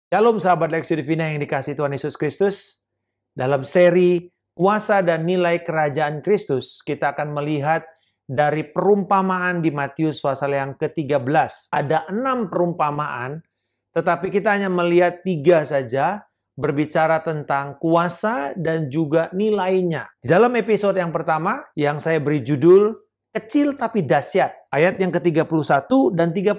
Shalom sahabat Lex Divina yang dikasihi Tuhan Yesus Kristus. Dalam seri Kuasa dan Nilai Kerajaan Kristus, kita akan melihat dari perumpamaan di Matius pasal yang ke-13. Ada 6 perumpamaan, tetapi kita hanya melihat 3 saja, berbicara tentang kuasa dan juga nilainya. Di dalam episode yang pertama, yang saya beri judul Kecil tapi dahsyat. Ayat yang ke-31 dan 32.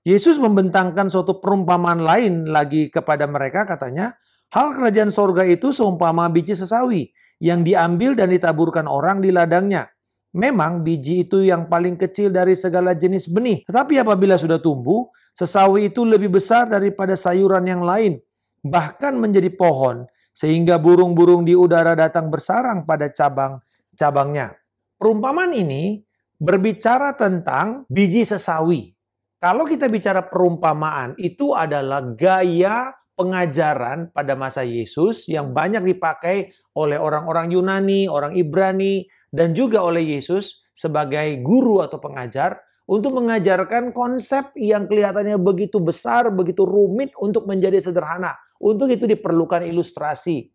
Yesus membentangkan suatu perumpamaan lain lagi kepada mereka, katanya, hal kerajaan sorga itu seumpama biji sesawi yang diambil dan ditaburkan orang di ladangnya. Memang biji itu yang paling kecil dari segala jenis benih. Tetapi apabila sudah tumbuh, sesawi itu lebih besar daripada sayuran yang lain. Bahkan menjadi pohon, sehingga burung-burung di udara datang bersarang pada cabang-cabangnya. Perumpamaan ini berbicara tentang biji sesawi. Kalau kita bicara perumpamaan, itu adalah gaya pengajaran pada masa Yesus yang banyak dipakai oleh orang-orang Yunani, orang Ibrani, dan juga oleh Yesus sebagai guru atau pengajar untuk mengajarkan konsep yang kelihatannya begitu besar, begitu rumit untuk menjadi sederhana. Untuk itu diperlukan ilustrasi.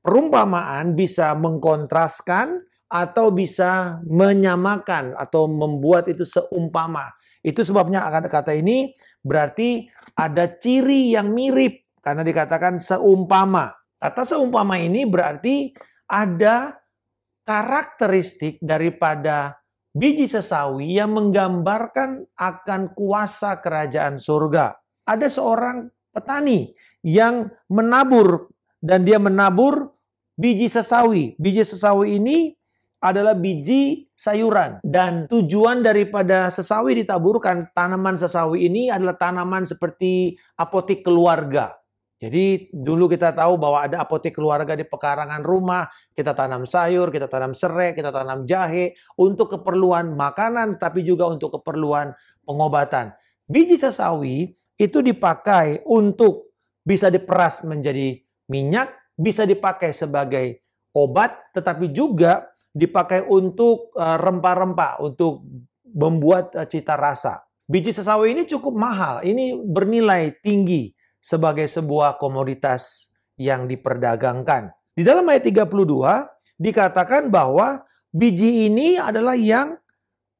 Perumpamaan bisa mengkontraskan atau bisa menyamakan atau membuat itu seumpama. Itu sebabnya kata ini berarti ada ciri yang mirip karena dikatakan seumpama. Kata seumpama ini berarti ada karakteristik daripada biji sesawi yang menggambarkan akan kuasa kerajaan surga. Ada seorang petani yang menabur dan dia menabur biji sesawi. Biji sesawi ini adalah biji sayuran. Dan tujuan daripada sesawi ditaburkan, tanaman sesawi ini adalah tanaman seperti apotik keluarga. Jadi dulu kita tahu bahwa ada apotik keluarga di pekarangan rumah, kita tanam sayur, kita tanam serai, kita tanam jahe, untuk keperluan makanan, tapi juga untuk keperluan pengobatan. Biji sesawi itu dipakai untuk bisa diperas menjadi minyak, bisa dipakai sebagai obat, tetapi juga dipakai untuk rempah-rempah, untuk membuat cita rasa. Biji sesawi ini cukup mahal, ini bernilai tinggi sebagai sebuah komoditas yang diperdagangkan. Di dalam ayat 32 dikatakan bahwa biji ini adalah yang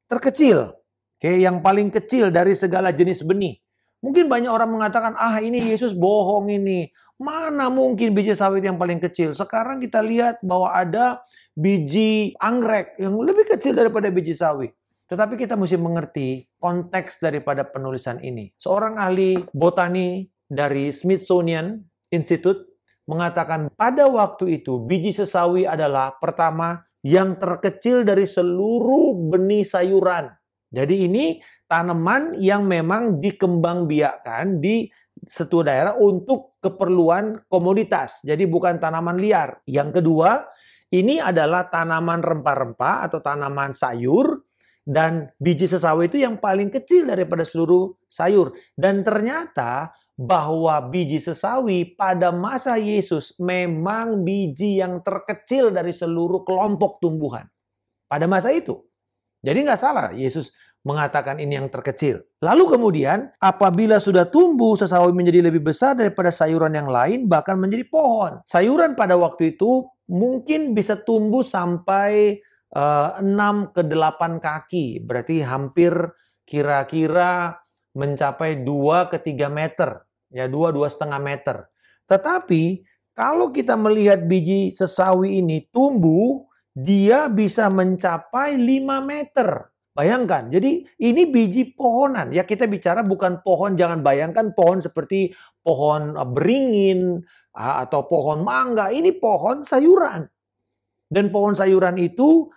terkecil, yang paling kecil dari segala jenis benih. Mungkin banyak orang mengatakan, ini Yesus bohong ini. Mana mungkin biji sawit yang paling kecil? Sekarang kita lihat bahwa ada biji anggrek yang lebih kecil daripada biji sawi. Tetapi kita mesti mengerti konteks daripada penulisan ini. Seorang ahli botani dari Smithsonian Institute mengatakan pada waktu itu biji sesawi adalah pertama yang terkecil dari seluruh benih sayuran. Jadi ini tanaman yang memang dikembangbiakkan di suatu daerah untuk keperluan komoditas. Jadi bukan tanaman liar. Yang kedua, ini adalah tanaman rempah-rempah atau tanaman sayur. Dan biji sesawi itu yang paling kecil daripada seluruh sayur. Dan ternyata bahwa biji sesawi pada masa Yesus memang biji yang terkecil dari seluruh kelompok tumbuhan. Pada masa itu. Jadi nggak salah Yesus mengatakan ini yang terkecil. Lalu kemudian apabila sudah tumbuh sesawi menjadi lebih besar daripada sayuran yang lain, bahkan menjadi pohon. Sayuran pada waktu itu mungkin bisa tumbuh sampai 6 ke 8 kaki. Berarti hampir kira-kira mencapai 2 ke 3 meter. Ya 2,5 meter. Tetapi kalau kita melihat biji sesawi ini tumbuh, dia bisa mencapai 5 meter. Bayangkan, jadi ini biji pohonan. Ya kita bicara bukan pohon, jangan bayangkan pohon seperti pohon beringin atau pohon mangga. Ini pohon sayuran. Dan pohon sayuran itu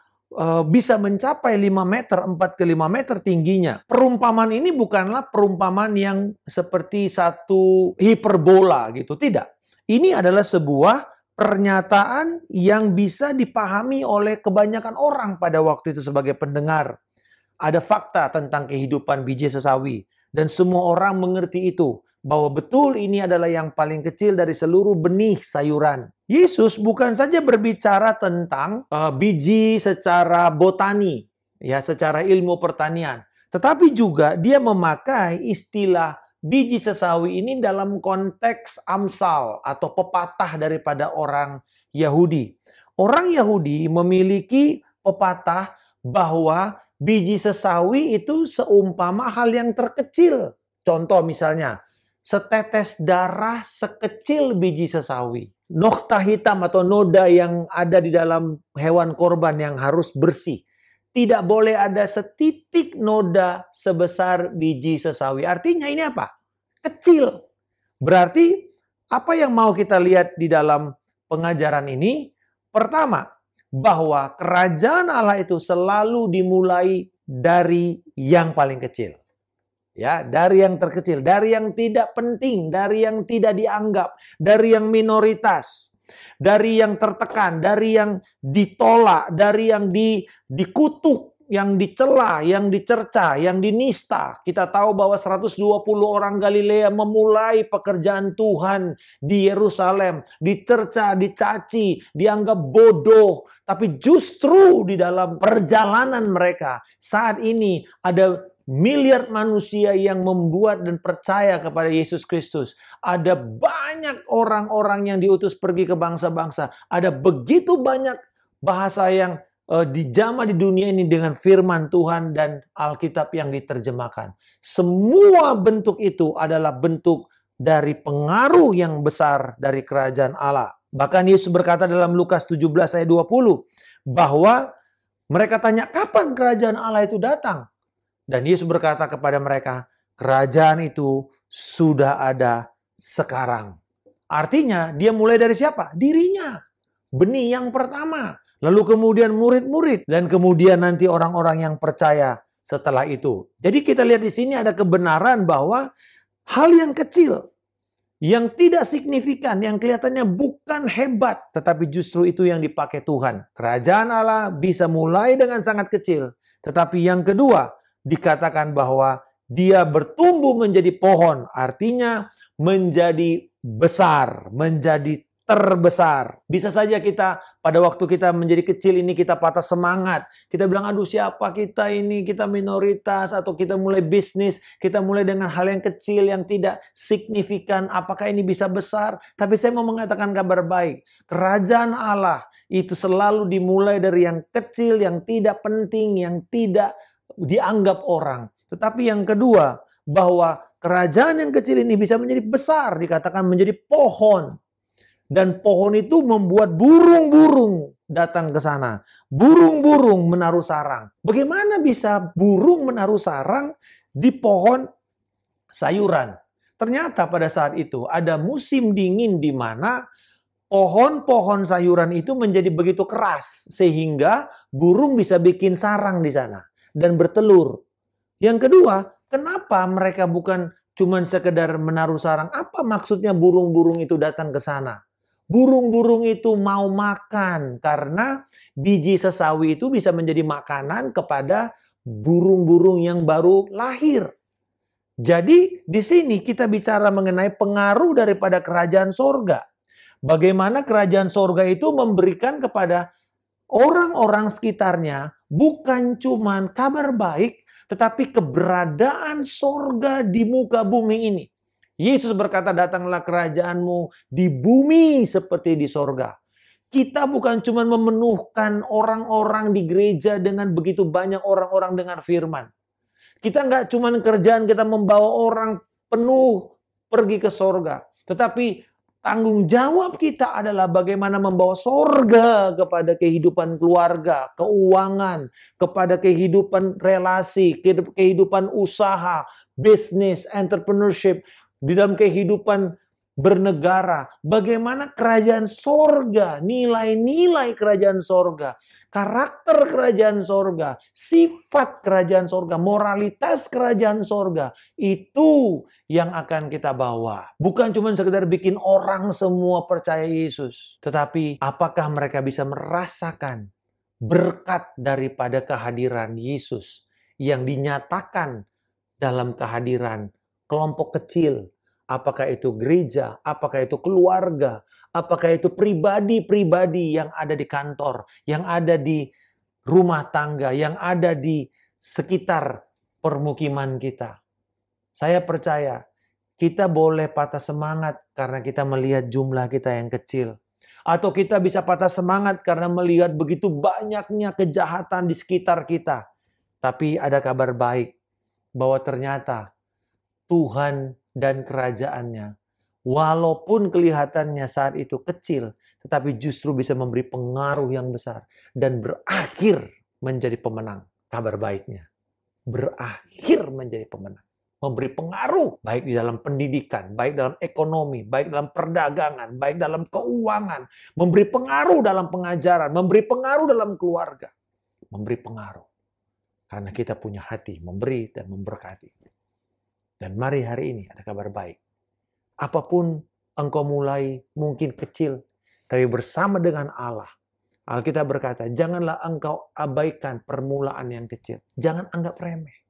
bisa mencapai 5 meter, 4 ke 5 meter tingginya. Perumpamaan ini bukanlah perumpamaan yang seperti satu hiperbola gitu, tidak. Ini adalah sebuah pernyataan yang bisa dipahami oleh kebanyakan orang pada waktu itu sebagai pendengar. Ada fakta tentang kehidupan biji sesawi. Dan semua orang mengerti itu. Bahwa betul ini adalah yang paling kecil dari seluruh benih sayuran. Yesus bukan saja berbicara tentang biji secara botani. Ya, secara ilmu pertanian. Tetapi juga dia memakai istilah biji sesawi ini dalam konteks amsal atau pepatah daripada orang Yahudi. Orang Yahudi memiliki pepatah bahwa biji sesawi itu seumpama hal yang terkecil. Contoh misalnya, setetes darah sekecil biji sesawi. Noktah hitam atau noda yang ada di dalam hewan korban yang harus bersih. Tidak boleh ada setitik noda sebesar biji sesawi. Artinya ini apa? Kecil. Berarti apa yang mau kita lihat di dalam pengajaran ini? Pertama, bahwa kerajaan Allah itu selalu dimulai dari yang paling kecil. Ya, dari yang terkecil, dari yang tidak penting, dari yang tidak dianggap, dari yang minoritas, dari yang tertekan, dari yang ditolak, dari yang dikutuk, yang dicela, yang dicerca, yang dinista. Kita tahu bahwa 120 orang Galilea memulai pekerjaan Tuhan di Yerusalem, dicerca, dicaci, dianggap bodoh. Tapi justru di dalam perjalanan mereka saat ini ada miliar manusia yang membuat dan percaya kepada Yesus Kristus. Ada banyak orang-orang yang diutus pergi ke bangsa-bangsa. Ada begitu banyak bahasa yang dijamah di dunia ini dengan firman Tuhan dan Alkitab yang diterjemahkan. Semua bentuk itu adalah bentuk dari pengaruh yang besar dari kerajaan Allah. Bahkan Yesus berkata dalam Lukas 17 ayat 20 bahwa mereka tanya kapan kerajaan Allah itu datang? Dan Yesus berkata kepada mereka, kerajaan itu sudah ada sekarang. Artinya dia mulai dari siapa? Dirinya. Benih yang pertama. Lalu kemudian murid-murid. Dan kemudian nanti orang-orang yang percaya setelah itu. Jadi kita lihat di sini ada kebenaran bahwa hal yang kecil, yang tidak signifikan, yang kelihatannya bukan hebat, tetapi justru itu yang dipakai Tuhan. Kerajaan Allah bisa mulai dengan sangat kecil. Tetapi yang kedua, dikatakan bahwa dia bertumbuh menjadi pohon, artinya menjadi besar, menjadi terbesar. Bisa saja kita pada waktu kita menjadi kecil ini kita patah semangat. Kita bilang aduh siapa kita ini, kita minoritas atau kita mulai bisnis, kita mulai dengan hal yang kecil yang tidak signifikan. Apakah ini bisa besar? Tapi saya mau mengatakan kabar baik. Kerajaan Allah itu selalu dimulai dari yang kecil, yang tidak penting, yang tidak dianggap orang. Tetapi yang kedua, bahwa kerajaan yang kecil ini bisa menjadi besar, dikatakan menjadi pohon. Dan pohon itu membuat burung-burung datang ke sana. Burung-burung menaruh sarang. Bagaimana bisa burung menaruh sarang di pohon sayuran? Ternyata pada saat itu ada musim dingin di mana pohon-pohon sayuran itu menjadi begitu keras sehingga burung bisa bikin sarang di sana dan bertelur. Yang kedua, kenapa mereka bukan cuma sekedar menaruh sarang? Apa maksudnya burung-burung itu datang ke sana? Burung-burung itu mau makan karena biji sesawi itu bisa menjadi makanan kepada burung-burung yang baru lahir. Jadi di sini kita bicara mengenai pengaruh daripada kerajaan sorga. Bagaimana kerajaan sorga itu memberikan kepada orang-orang sekitarnya bukan cuman kabar baik, tetapi keberadaan sorga di muka bumi ini. Yesus berkata, datanglah kerajaanmu di bumi seperti di sorga. Kita bukan cuma memenuhkan orang-orang di gereja dengan begitu banyak orang-orang dengar firman. Kita nggak cuma kerjaan kita membawa orang penuh pergi ke sorga. Tetapi tanggung jawab kita adalah bagaimana membawa sorga kepada kehidupan keluarga, keuangan, kepada kehidupan relasi, kehidupan usaha, bisnis, entrepreneurship, di dalam kehidupan bernegara. Bagaimana kerajaan sorga, nilai-nilai kerajaan sorga, karakter kerajaan sorga, sifat kerajaan sorga, moralitas kerajaan sorga, itu yang akan kita bawa. Bukan cuma sekedar bikin orang semua percaya Yesus, tetapi apakah mereka bisa merasakan berkat daripada kehadiran Yesus yang dinyatakan dalam kehadiran kelompok kecil, apakah itu gereja, apakah itu keluarga, apakah itu pribadi-pribadi yang ada di kantor, yang ada di rumah tangga, yang ada di sekitar permukiman kita. Saya percaya Kita boleh patah semangat karena kita melihat jumlah kita yang kecil. Atau kita bisa patah semangat karena melihat begitu banyaknya kejahatan di sekitar kita. Tapi ada kabar baik bahwa ternyata Tuhan dan kerajaannya, walaupun kelihatannya saat itu kecil, tetapi justru bisa memberi pengaruh yang besar dan berakhir menjadi pemenang. Kabar baiknya, berakhir menjadi pemenang. Memberi pengaruh, baik di dalam pendidikan, baik dalam ekonomi, baik dalam perdagangan, baik dalam keuangan. Memberi pengaruh dalam pengajaran, memberi pengaruh dalam keluarga. Memberi pengaruh. Karena kita punya hati memberi dan memberkati. Dan mari hari ini ada kabar baik. Apapun engkau mulai mungkin kecil, tapi bersama dengan Allah. Alkitab berkata, janganlah engkau abaikan permulaan yang kecil. Jangan anggap remeh.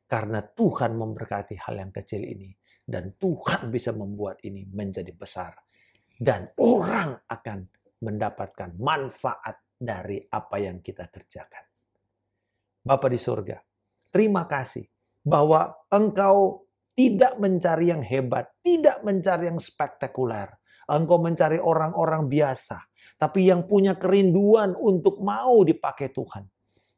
Karena Tuhan memberkati hal yang kecil ini. Dan Tuhan bisa membuat ini menjadi besar. Dan orang akan mendapatkan manfaat dari apa yang kita kerjakan. Bapa di surga, terima kasih bahwa engkau tidak mencari yang hebat, tidak mencari yang spektakuler. Engkau mencari orang-orang biasa, tapi yang punya kerinduan untuk mau dipakai Tuhan.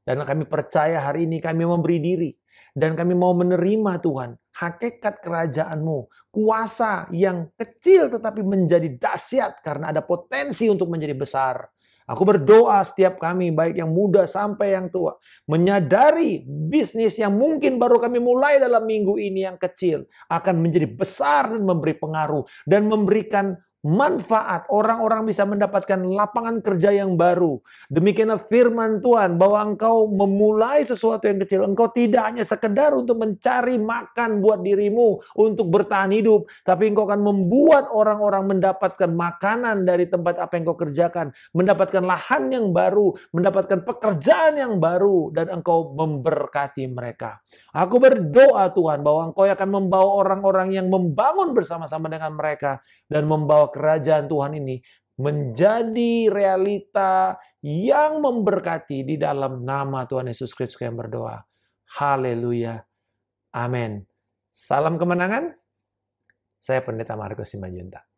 Dan kami percaya hari ini kami memberi diri. Dan kami mau menerima Tuhan, hakikat kerajaan-Mu, kuasa yang kecil tetapi menjadi dahsyat karena ada potensi untuk menjadi besar. Aku berdoa setiap kami, baik yang muda sampai yang tua, menyadari bisnis yang mungkin baru kami mulai dalam minggu ini yang kecil, akan menjadi besar dan memberi pengaruh, dan memberikan manfaat. Orang-orang bisa mendapatkan lapangan kerja yang baru. Demikianlah firman Tuhan bahwa engkau memulai sesuatu yang kecil. Engkau tidak hanya sekedar untuk mencari makan buat dirimu untuk bertahan hidup, tapi engkau akan membuat orang-orang mendapatkan makanan dari tempat apa yang engkau kerjakan, mendapatkan lahan yang baru, mendapatkan pekerjaan yang baru, dan engkau memberkati mereka. Aku berdoa Tuhan bahwa engkau akan membawa orang-orang yang membangun bersama-sama dengan mereka dan membawa kerajaan Tuhan ini menjadi realita yang memberkati di dalam nama Tuhan Yesus Kristus yang berdoa. Haleluya. Amin. Salam kemenangan. Saya Pendeta Markus Simanjuntak.